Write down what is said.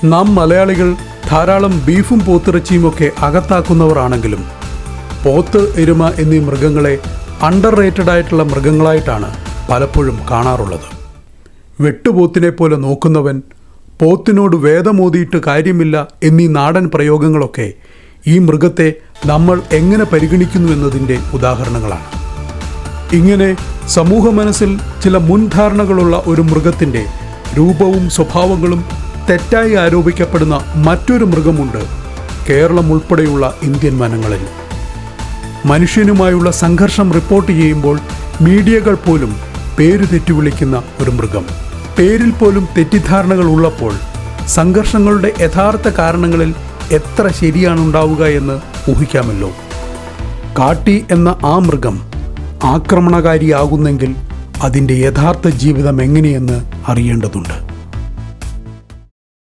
നാം മലയാളികൾ ധാരാളം ബീഫും പോത്തിറച്ചിയുമൊക്കെ അകത്താക്കുന്നവരാണെങ്കിലും പോത്ത്, എരുമ എന്നീ മൃഗങ്ങളെ അണ്ടർ റേറ്റഡ് ആയിട്ടുള്ള മൃഗങ്ങളായിട്ടാണ് പലപ്പോഴും കാണാറുള്ളത്. വെട്ടുപോത്തിനെ പോലെ നോക്കുന്നവൻ, പോത്തിനോട് വേദമോതിയിട്ട് കാര്യമില്ല എന്നീ നാടൻ പ്രയോഗങ്ങളൊക്കെ ഈ മൃഗത്തെ നമ്മൾ എങ്ങനെ പരിഗണിക്കുന്നു എന്നതിൻ്റെ ഉദാഹരണങ്ങളാണ്. ഇങ്ങനെ സമൂഹ മനസ്സിൽ ചില മുൻധാരണകളുള്ള ഒരു മൃഗത്തിൻ്റെ രൂപവും സ്വഭാവങ്ങളും തെറ്റായി ആരോപിക്കപ്പെടുന്ന മറ്റൊരു മൃഗമുണ്ട് കേരളം ഉൾപ്പെടെയുള്ള ഇന്ത്യൻ വനങ്ങളിൽ. മനുഷ്യനുമായുള്ള സംഘർഷം റിപ്പോർട്ട് ചെയ്യുമ്പോൾ മീഡിയകൾ പോലും പേര് തെറ്റി വിളിക്കുന്ന ഒരു മൃഗം. പേരിൽ പോലും തെറ്റിദ്ധാരണകൾ ഉള്ളപ്പോൾ സംഘർഷങ്ങളുടെ യഥാർത്ഥ കാരണങ്ങളിൽ എത്ര ശരിയാണുണ്ടാവുക എന്ന് ഊഹിക്കാമല്ലോ. കാട്ടി എന്ന ആ മൃഗം ആക്രമണകാരിയാകുന്നെങ്കിൽ അതിൻ്റെ യഥാർത്ഥ ജീവിതം എങ്ങനെയെന്ന് അറിയേണ്ടതുണ്ട്.